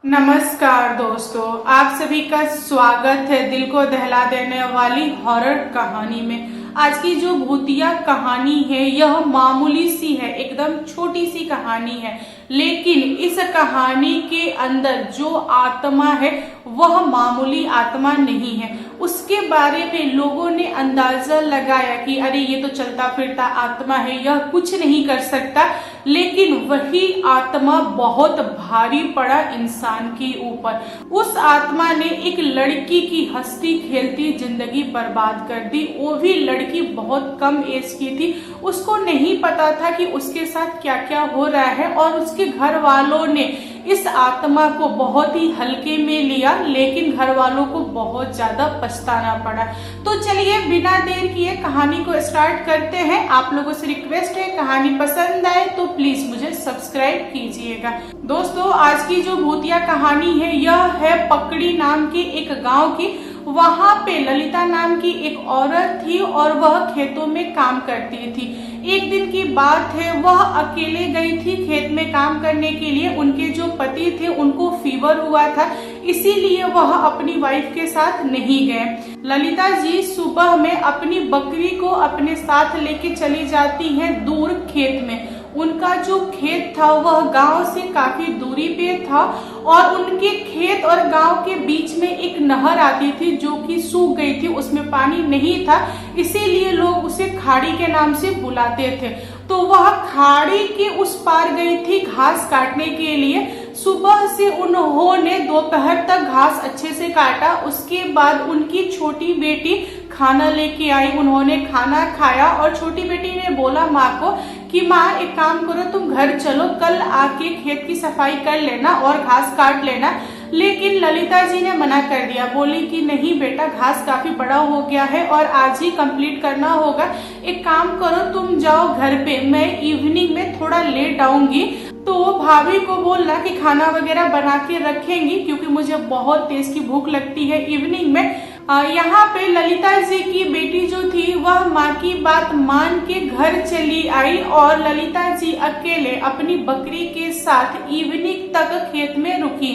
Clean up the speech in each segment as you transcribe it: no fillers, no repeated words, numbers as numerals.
नमस्कार दोस्तों, आप सभी का स्वागत है दिल को दहला देने वाली हॉरर कहानी में। आज की जो भूतिया कहानी है यह मामूली सी है, एकदम छोटी सी कहानी है, लेकिन इस कहानी के अंदर जो आत्मा है वह मामूली आत्मा नहीं है। उसके बारे में लोगों ने अंदाजा लगाया कि अरे ये तो चलता फिरता आत्मा है, यह कुछ नहीं कर सकता, लेकिन वही आत्मा बहुत भारी पड़ा इंसान के ऊपर। उस आत्मा ने एक लड़की की हंसती खेलती जिंदगी बर्बाद कर दी। वो भी लड़की बहुत कम एज की थी, उसको नहीं पता था कि उसके साथ क्या क्या हो रहा है, और उसके घर वालों ने इस आत्मा को बहुत ही हल्के में लिया, लेकिन घर वालों को बहुत ज्यादा पछताना पड़ा। तो चलिए बिना देर किए कहानी को स्टार्ट करते हैं। आप लोगों से रिक्वेस्ट है, कहानी पसंद आए तो प्लीज मुझे सब्सक्राइब कीजिएगा। दोस्तों, आज की जो भूतिया कहानी है यह है पकड़ी नाम के एक गांव की। वहां पे ललिता नाम की एक औरत थी और वह खेतों में काम करती थी। एक दिन की बात है, वह अकेले गई थी खेत में काम करने के लिए। उनके जो पति थे उनको फीवर हुआ था, इसीलिए वह अपनी वाइफ के साथ नहीं गए। ललिता जी सुबह में अपनी बकरी को अपने साथ लेके चली जाती हैं दूर खेत में। उनका जो खेत था वह गांव से काफी दूरी पे था, और उनके खेत और गांव के बीच में एक नहर आती थी जो कि सूख गई थी, उसमें पानी नहीं था, इसीलिए लोग उसे खाड़ी के नाम से बुलाते थे। तो वह खाड़ी के उस पार गई थी घास काटने के लिए। सुबह से उन्होंने दोपहर तक घास अच्छे से काटा। उसके बाद उनकी छोटी बेटी खाना लेके आई, उन्होंने खाना खाया और छोटी बेटी ने बोला माँ को कि माँ एक काम करो, तुम घर चलो, कल आके खेत की सफाई कर लेना और घास काट लेना। लेकिन ललिता जी ने मना कर दिया, बोली कि नहीं बेटा, घास काफी बड़ा हो गया है और आज ही कंप्लीट करना होगा। एक काम करो, तुम जाओ घर पे, मैं इवनिंग में थोड़ा लेट आऊंगी। तो भाभी को बोलना कि खाना वगैरह बना के रखेंगी, क्योंकि मुझे बहुत तेज की भूख लगती है इवनिंग में। यहाँ पे ललिता जी की बेटी जो थी वह माँ की बात मान के घर चली आई, और ललिता जी अकेले अपनी बकरी के साथ इवनिंग तक खेत में रुकी।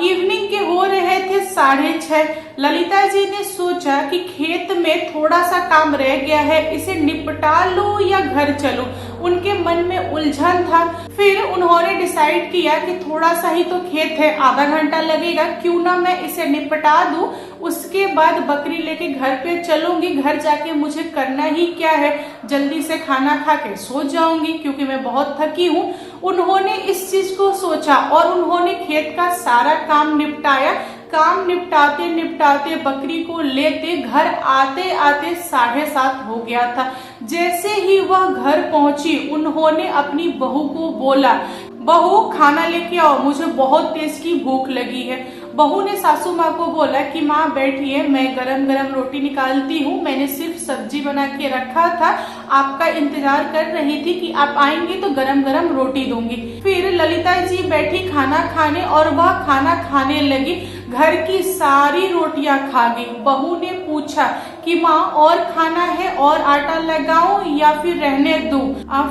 इवनिंग के हो रहे थे 6:30। ललिता जी ने सोचा कि खेत में थोड़ा सा काम रह गया है, इसे निपटा लूं या घर चलूं। उनके मन में उलझन था। फिर उन्होंने डिसाइड किया कि थोड़ा सा ही तो खेत है, आधा घंटा लगेगा, क्यों ना मैं इसे निपटा दूं, उसके बाद बकरी लेके घर पे चलूंगी। घर जाके मुझे करना ही क्या है, जल्दी से खाना खा के सो जाऊंगी, क्योंकि मैं बहुत थकी हूँ। उन्होंने इस चीज को सोचा और उन्होंने खेत का सारा काम निपटाया। काम निपटाते निपटाते बकरी को लेते घर आते आते 7:30 हो गया था। जैसे ही वह घर पहुंची, उन्होंने अपनी बहू को बोला, बहू खाना लेके आओ, मुझे बहुत तेज की भूख लगी है। बहू ने सासू माँ को बोला कि माँ बैठिए, मैं गरम गरम रोटी निकालती हूँ, मैंने सिर्फ सब्जी बना के रखा था, आपका इंतजार कर रही थी कि आप आएंगे तो गरम गरम रोटी दूंगी। फिर ललिता जी बैठी खाना खाने और वह खाना खाने लगी। घर की सारी रोटियां खा गई। बहू ने पूछा कि माँ और खाना है और आटा लगाऊं या फिर रहने दूं?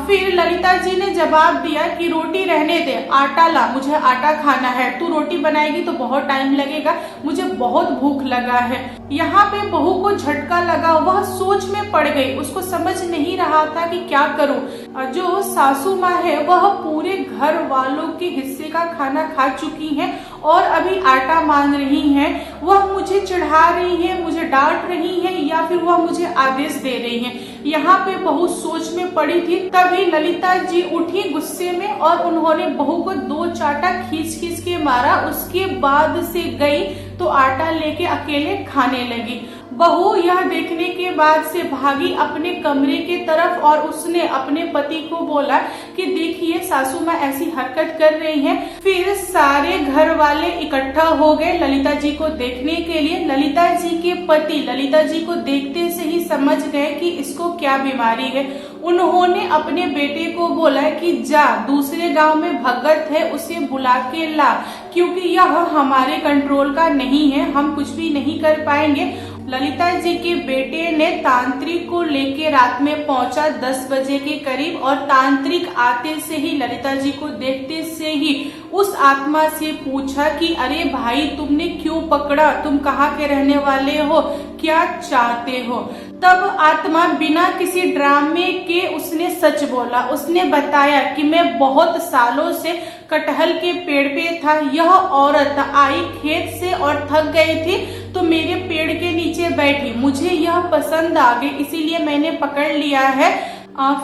फिर ललिता जी ने जवाब दिया कि रोटी रहने दे, आटा ला, मुझे आटा खाना है, तू रोटी बनाएगी तो बहुत टाइम लगेगा, मुझे बहुत भूख लगा है। यहाँ पे बहू को झटका लगा, वह सोच में पड़ गई, उसको समझ नहीं रहा था कि क्या करूं। जो सासू माँ है वह पूरे घर वालों के हिस्से का खाना खा चुकी हैं और अभी आटा मांग रही हैं। वह मुझे चिढ़ा रही है, मुझे डांट रही है, या फिर वह मुझे आदेश दे रही है। यहाँ पे बहू सोच में पड़ी थी। तभी ललिता जी उठी गुस्से में और उन्होंने बहू को 2 चाटा खींच खींच के मारा। उसके बाद से गई तो आटा लेके अकेले खाने लगी। बहू यह देखने के बाद से भागी अपने कमरे के तरफ और उसने अपने पति को बोला कि देखिए सासू माँ ऐसी हरकत कर रही हैं। फिर सारे घर वाले इकट्ठा हो गए ललिता जी को देखने के लिए। ललिता जी के पति ललिता जी को देखते से ही समझ गए कि इसको क्या बीमारी है। उन्होंने अपने बेटे को बोला कि जा, दूसरे गांव में भगत है, उसे बुला के ला, क्योंकि यह हमारे कंट्रोल का नहीं है, हम कुछ भी नहीं कर पाएंगे। ललिता जी के बेटे ने तांत्रिक को लेके रात में पहुंचा 10 बजे के करीब, और तांत्रिक आते से ही ललिता जी को देखते से ही उस आत्मा से पूछा कि अरे भाई, तुमने क्यों पकड़ा, तुम कहाँ के रहने वाले हो, क्या चाहते हो। तब आत्मा बिना किसी ड्रामे के उसने सच बोला। उसने बताया कि मैं बहुत सालों से कटहल के पेड़ पे था। यह औरत आई खेत से और थक गई थी तो मेरे पेड़ के नीचे बैठी, मुझे यह पसंद आ गई, इसीलिए मैंने पकड़ लिया है।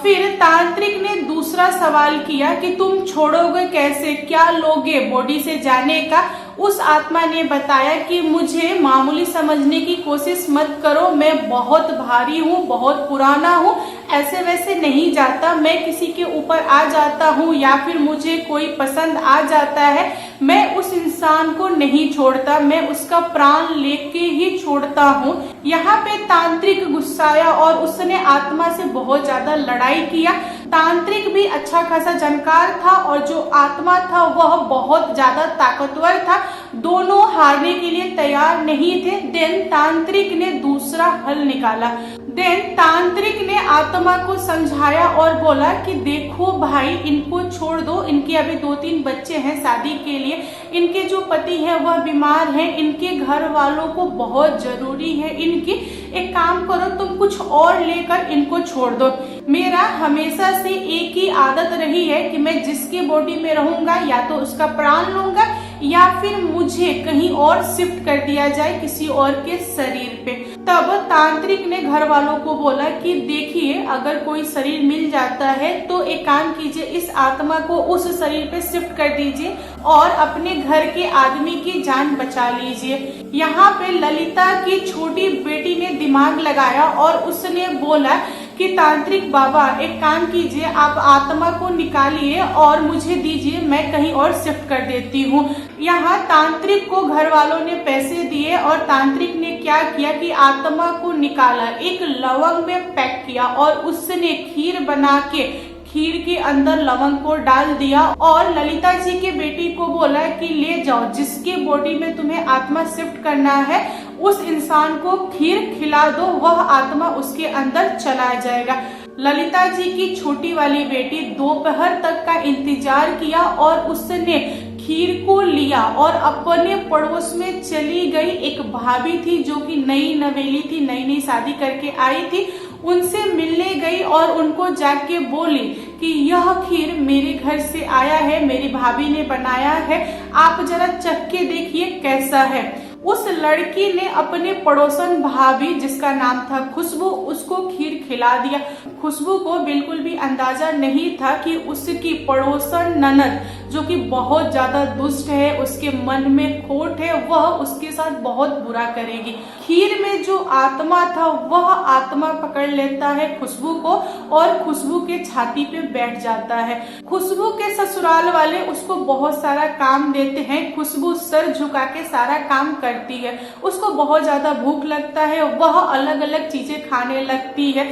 फिर तांत्रिक ने दूसरा सवाल किया कि तुम छोड़ोगे कैसे, क्या लोगे बॉडी से जाने का। उस आत्मा ने बताया कि मुझे मामूली समझने की कोशिश मत करो, मैं बहुत भारी हूँ, बहुत पुराना हूँ, ऐसे वैसे नहीं जाता, मैं किसी के ऊपर आ जाता हूँ या फिर मुझे कोई पसंद आ जाता है, मैं उस इंसान को नहीं छोड़ता, मैं उसका प्राण लेके ही छोड़ता हूँ। यहाँ पे तांत्रिक गुस्साया और उसने आत्मा से बहुत ज्यादा लड़ाई किया। तांत्रिक भी अच्छा खासा जानकार था और जो आत्मा था वह बहुत ज्यादा ताकतवर था। दोनों हारने के लिए तैयार नहीं थे। देन तांत्रिक ने दूसरा हल निकाला। देन तांत्रिक ने आत्मा को समझाया और बोला कि देखो भाई, इनको छोड़ दो, इनके अभी 2-3 बच्चे हैं शादी के लिए, इनके जो पति है वह बीमार हैं, इनके घर वालों को बहुत जरूरी है इनकी, एक काम करो तुम कुछ और लेकर इनको छोड़ दो। मेरा हमेशा से एक ही आदत रही है कि मैं जिसके बॉडी में रहूंगा या तो उसका प्राण लूंगा या फिर मुझे कहीं और शिफ्ट कर दिया जाए किसी और के शरीर पे। तब तांत्रिक ने घर वालों को बोला कि देखिए, अगर कोई शरीर मिल जाता है तो एक काम कीजिए, इस आत्मा को उस शरीर पे शिफ्ट कर दीजिए और अपने घर के आदमी की जान बचा लीजिए। यहाँ पे ललिता की छोटी बेटी ने दिमाग लगाया और उसने बोला कि तांत्रिक बाबा, एक काम कीजिए, आप आत्मा को निकालिए और मुझे दीजिए, मैं कहीं और शिफ्ट कर देती हूँ। यहाँ तांत्रिक को घर वालों ने पैसे दिए और तांत्रिक ने क्या किया कि आत्मा को निकाला, एक लवंग में पैक किया और उसने खीर बना के खीर के अंदर लवंग को डाल दिया और ललिता जी के बेटी को बोला कि ले जाओ, जिसके बॉडी में तुम्हें आत्मा शिफ्ट करना है उस इंसान को खीर खिला दो, वह आत्मा उसके अंदर चला जाएगा। ललिता जी की छोटी वाली बेटी दोपहर तक का इंतजार किया और उसने खीर को लिया और अपने पड़ोस में चली गई। एक भाभी थी जो कि नई नवेली थी, नई नई शादी करके आई थी, उनसे मिलने गई और उनको जाके बोली कि यह खीर मेरे घर से आया है, मेरी भाभी ने बनाया है, आप जरा चख के देखिए कैसा है। उस लड़की ने अपने पड़ोसन भाभी जिसका नाम था खुशबू, उसको खीर खिला दिया। खुशबू को बिल्कुल भी अंदाजा नहीं था कि उसकी पड़ोसन ननद जो कि बहुत ज्यादा दुष्ट है, उसके मन में खोट है, वह उसके साथ बहुत बुरा करेगी। खीर में जो आत्मा था वह आत्मा पकड़ लेता है खुशबू को और खुशबू के छाती पे बैठ जाता है। खुशबू के ससुराल वाले उसको बहुत सारा काम देते हैं, खुशबू सर झुका के सारा काम करती है। उसको बहुत ज्यादा भूख लगता है, वह अलग अलग चीजें खाने लगती है,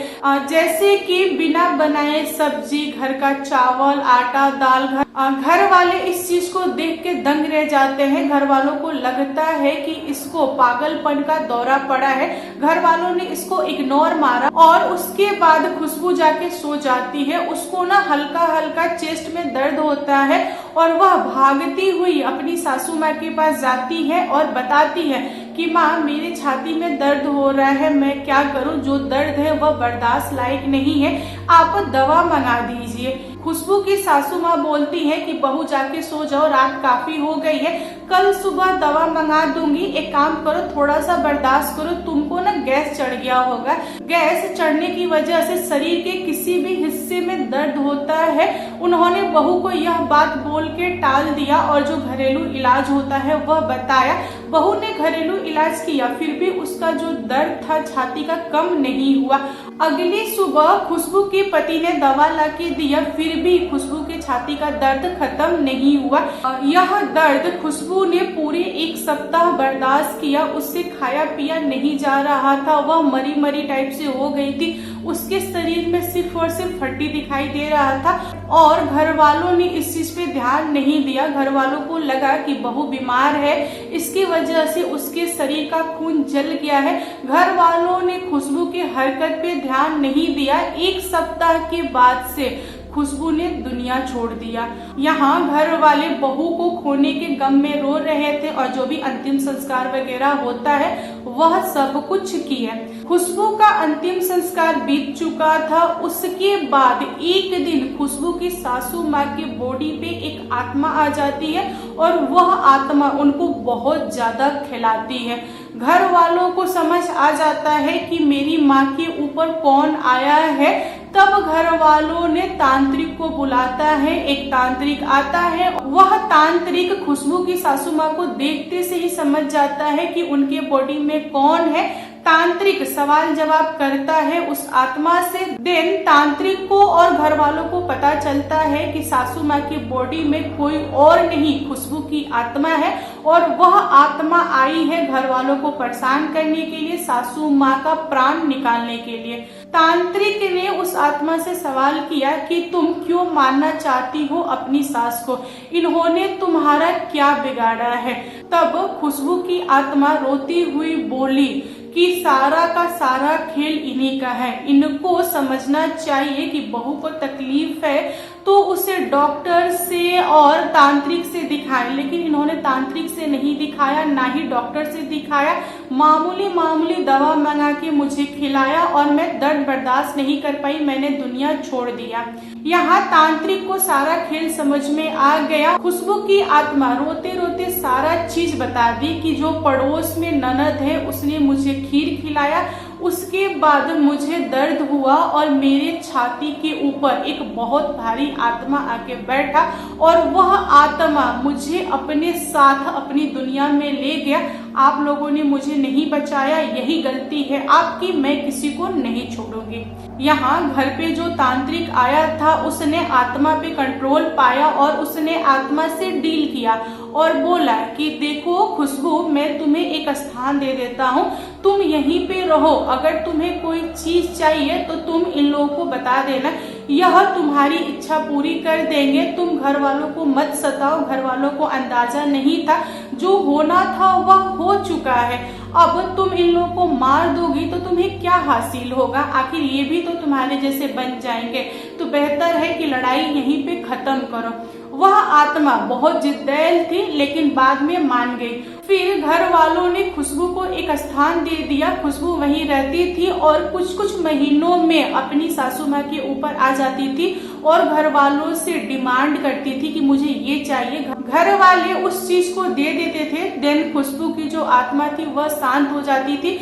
जैसे कि बिना बनाए सब्जी, घर का चावल, आटा, दाल। घर वाले इस चीज को देख के दंग रह जाते हैं। घर वालों को लगता है कि इसको पागलपन का दौरा पड़ा है। घर वालों ने इसको इग्नोर मारा और उसके बाद खुशबू जाके सो जाती है। उसको ना हल्का हल्का चेस्ट में दर्द होता है और वह भागती हुई अपनी सासू माँ के पास जाती है और बताती है कि माँ, मेरे छाती में दर्द हो रहा है, मैं क्या करूँ, जो दर्द है वह बर्दाश्त लायक नहीं है, आप दवा मंगा दीजिए। खुशबू की सासू माँ बोलती है कि बहू जाके सो जाओ, रात काफी हो गई है, कल सुबह दवा मंगा दूंगी, एक काम करो थोड़ा सा बर्दाश्त करो, तुमको ना गैस चढ़ गया होगा, गैस चढ़ने की वजह से शरीर के किसी भी हिस्से में दर्द होता है। उन्होंने बहू को यह बात बोल के टाल दिया और जो घरेलू इलाज होता है वह बताया। बहू ने घरेलू इलाज किया, फिर भी उसका जो दर्द था छाती का कम नहीं हुआ। अगली सुबह खुशबू के पति ने दवा ला के दिया, फिर भी खुशबू के छाती का दर्द खत्म नहीं हुआ। यह दर्द खुशबू ने पूरे 1 सप्ताह बर्दाश्त किया, उससे खाया पिया नहीं जा रहा था, वह मरी मरी टाइप से हो गई थी। उसके शरीर में सिर्फ और सिर्फ हड्डी दिखाई दे रहा था और घर वालों ने इस चीज पे ध्यान नहीं दिया। घर वालों को लगा कि बहू बीमार है, इसकी वजह से उसके शरीर का खून जल गया है। घर वालों ने खुशबू की हरकत पे ध्यान नहीं दिया। एक सप्ताह के बाद से खुशबू ने दुनिया छोड़ दिया। यहाँ घर वाले बहू को खोने के गम में रो रहे थे और जो भी अंतिम संस्कार वगैरह होता है वह सब कुछ किया। खुशबू का अंतिम संस्कार बीत चुका था। उसके बाद एक दिन खुशबू की सासू माँ के बॉडी पे एक आत्मा आ जाती है और वह आत्मा उनको बहुत ज्यादा खिलाती है। घर वालों को समझ आ जाता है कि मेरी माँ के ऊपर कौन आया है। तब घर वालों ने तांत्रिक को बुलाता है। एक तांत्रिक आता है। वह तांत्रिक खुशबू की सासू माँ को देखते से ही समझ जाता है कि उनके बॉडी में कौन है। तांत्रिक सवाल जवाब करता है उस आत्मा से। देन तांत्रिक को और घर वालों को पता चलता है कि सासू माँ की बॉडी में कोई और नहीं खुशबू की आत्मा है और वह आत्मा आई है घर वालों को परेशान करने के लिए, सासू माँ का प्राण निकालने के लिए। तांत्रिक ने उस आत्मा से सवाल किया कि तुम क्यों मारना चाहती हो अपनी सास को, इन्होंने तुम्हारा क्या बिगाड़ा है। तब खुशबू की आत्मा रोती हुई बोली कि सारा का सारा खेल इन्हीं का है, इनको समझना चाहिए कि बहू को तकलीफ है तो उसे डॉक्टर से और तांत्रिक से दिखाएं। लेकिन इन्होंने तांत्रिक से नहीं दिखाया, ना ही डॉक्टर से दिखाया। मामूली दवा मंगा के मुझे खिलाया और मैं दर्द बर्दाश्त नहीं कर पाई, मैंने दुनिया छोड़ दिया। यहाँ तांत्रिक को सारा खेल समझ में आ गया। खुशबू की आत्मा रोते रोते सारा चीज बता दी कि जो पड़ोस में ननद है उसने मुझे खीर खिलाया, उसके बाद मुझे दर्द हुआ और मेरे छाती के ऊपर एक बहुत भारी आत्मा आके बैठा और वह आत्मा मुझे अपने साथ अपनी दुनिया में ले गया। आप लोगों ने मुझे नहीं बचाया, यही गलती है आपकी, मैं किसी को नहीं छोड़ूंगी। यहाँ घर पे जो तांत्रिक आया था उसने आत्मा पे कंट्रोल पाया और उसने आत्मा से डील किया और बोला कि देखो खुशबू, मैं तुम्हें एक स्थान दे देता हूँ, तुम यहीं पे रहो, अगर तुम्हें कोई चीज चाहिए तो तुम इन लोगों को बता देना, यह तुम्हारी इच्छा पूरी कर देंगे। तुम घर वालों को मत सताओ, घर वालों को अंदाजा नहीं था, जो होना था वह हो चुका है। अब तुम इन लोगों को मार दोगी तो तुम्हें क्या हासिल होगा, आखिर ये भी तो तुम्हारे जैसे बन जाएंगे, तो बेहतर है कि लड़ाई यहीं पे खत्म करो। वह आत्मा बहुत जिद्दैल थी लेकिन बाद में मान गई। फिर घर वालों ने खुशबू को एक स्थान दे दिया। खुशबू वहीं रहती थी और कुछ महीनों में अपनी सासू माँ के ऊपर आ जाती थी और घर वालों से डिमांड करती थी कि मुझे ये चाहिए। घर वाले उस चीज को दे देते थे। देन खुशबू की जो आत्मा थी वह शांत हो जाती थी।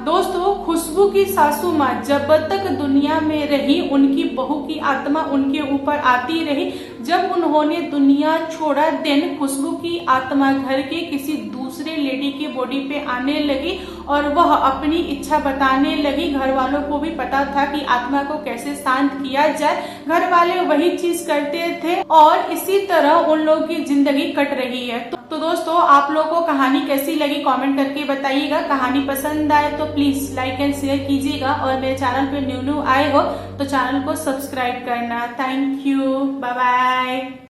दोस्तों, खुशबू की सासू माँ जब तक दुनिया में रही उनकी बहू की आत्मा उनके ऊपर आती रही। जब उन्होंने दुनिया छोड़ा देन खुशबू की आत्मा घर के किसी दूसरे लेडी की बॉडी पे आने लगी और वह अपनी इच्छा बताने लगी। घर वालों को भी पता था कि आत्मा को कैसे शांत किया जाए, घर वाले वही चीज करते थे और इसी तरह उन लोगों की जिंदगी कट रही है। तो दोस्तों, आप लोगों को कहानी कैसी लगी कमेंट करके बताइएगा। कहानी पसंद आए तो प्लीज लाइक एंड शेयर कीजिएगा और मेरे चैनल पे न्यू आए हो तो चैनल को सब्सक्राइब करना। Thank you, bye bye.